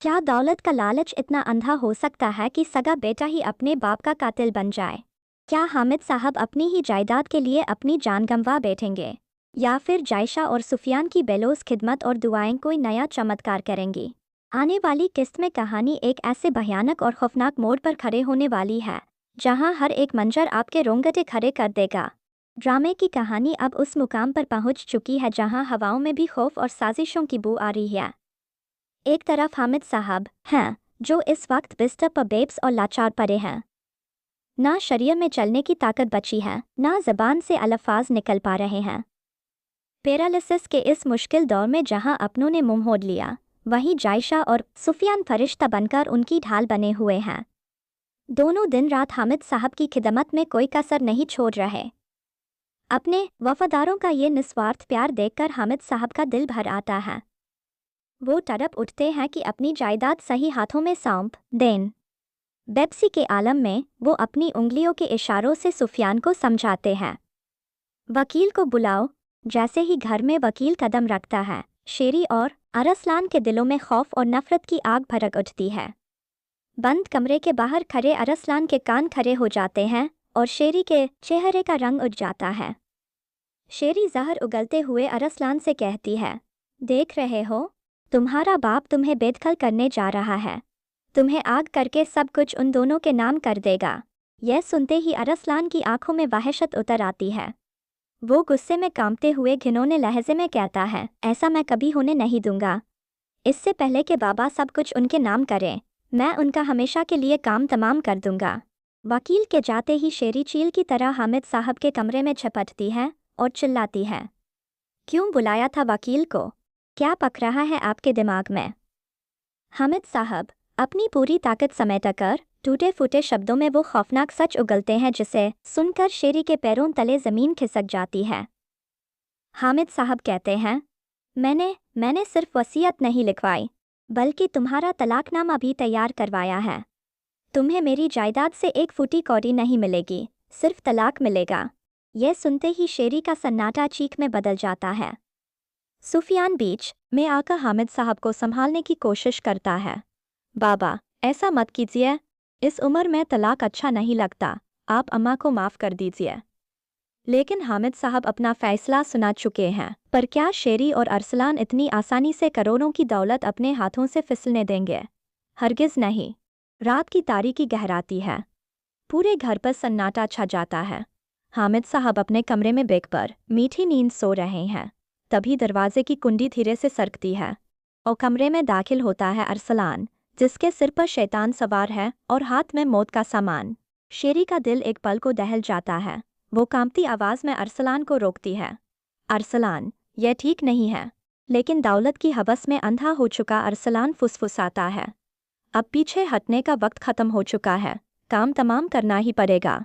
क्या दौलत का लालच इतना अंधा हो सकता है कि सगा बेटा ही अपने बाप का कातिल बन जाए? क्या हामिद साहब अपनी ही जायदाद के लिए अपनी जान गंवा बैठेंगे? या फिर जायशा और सुफियान की बेलोस खिदमत और दुआएं कोई नया चमत्कार करेंगी? आने वाली किस्त में कहानी एक ऐसे भयानक और खौफनाक मोड़ पर खड़े होने वाली है जहां हर एक मंजर आपके रोंगटे खड़े कर देगा। ड्रामे की कहानी अब उस मुकाम पर पहुंच चुकी है जहां हवाओं में भी खौफ और साजिशों की बू आ रही है। एक तरफ हामिद साहब हैं जो इस वक्त बिस्तर पर बेब्स और लाचार पड़े हैं। ना शरीर में चलने की ताकत बची है, ना जबान से अल्फाज निकल पा रहे हैं। पैरालिसिस के इस मुश्किल दौर में जहां अपनों ने मुंह मोड़ लिया, वहीं जायशा और सुफियान फरिश्ता बनकर उनकी ढाल बने हुए हैं। दोनों दिन रात हामिद साहब की खिदमत में कोई कसर नहीं छोड़ रहे। अपने वफादारों का ये निस्वार्थ प्यार देखकर हामिद साहब का दिल भर आता है। वो तड़प उठते हैं कि अपनी जायदाद सही हाथों में सौंप दें। बेप्सी के आलम में वो अपनी उंगलियों के इशारों से सुफियान को समझाते हैं, वकील को बुलाओ। जैसे ही घर में वकील कदम रखता है, शेरी और अरसलान के दिलों में खौफ और नफरत की आग भड़क उठती है। बंद कमरे के बाहर खड़े अरसलान के कान खड़े हो जाते हैं और शेरी के चेहरे का रंग उठ जाता है। शेरी जहर उगलते हुए अरसलान से कहती है, देख रहे हो, तुम्हारा बाप तुम्हें बेदखल करने जा रहा है। तुम्हें आग करके सब कुछ उन दोनों के नाम कर देगा। यह सुनते ही अरसलान की आंखों में वहशत उतर आती है। वो गुस्से में कांपते हुए घिनौने लहजे में कहता है, ऐसा मैं कभी होने नहीं दूंगा। इससे पहले कि बाबा सब कुछ उनके नाम करें, मैं उनका हमेशा के लिए काम तमाम कर दूंगा। वकील के जाते ही शेरी चील की तरह हामिद साहब के कमरे में झपटती है और चिल्लाती है, क्यों बुलाया था वकील को? क्या पक रहा है आपके दिमाग में? हामिद साहब अपनी पूरी ताकत समेटकर टूटे फूटे शब्दों में वो खौफनाक सच उगलते हैं जिसे सुनकर शेरी के पैरों तले जमीन खिसक जाती है। हामिद साहब कहते हैं, मैंने सिर्फ वसीयत नहीं लिखवाई, बल्कि तुम्हारा तलाकनामा भी तैयार करवाया है। तुम्हें मेरी जायदाद से एक फूटी कौड़ी नहीं मिलेगी, सिर्फ तलाक मिलेगा। यह सुनते ही शेरी का सन्नाटा चीख में बदल जाता है। सुफियान बीच में आकर हामिद साहब को संभालने की कोशिश करता है। बाबा, ऐसा मत कीजिए, इस उम्र में तलाक अच्छा नहीं लगता, आप अम्मा को माफ़ कर दीजिए। लेकिन हामिद साहब अपना फैसला सुना चुके हैं। पर क्या शेरी और अरसलान इतनी आसानी से करोड़ों की दौलत अपने हाथों से फिसलने देंगे? हरगिज़ नहीं। रात की तारीकी गहराती है। पूरे घर पर सन्नाटा छा जाता है। हामिद साहब अपने कमरे में बेग पर मीठी नींद सो रहे हैं। तभी दरवाजे की कुंडी धीरे से सरकती है और कमरे में दाखिल होता है अरसलान, जिसके सिर पर शैतान सवार है और हाथ में मौत का सामान। शेरी का दिल एक पल को दहल जाता है। वो कांपती आवाज़ में अरसलान को रोकती है। अरसलान, यह ठीक नहीं है। लेकिन दौलत की हवस में अंधा हो चुका अरसलान फुसफुसाता है, अब पीछे हटने का वक्त खत्म हो चुका है, काम तमाम करना ही पड़ेगा।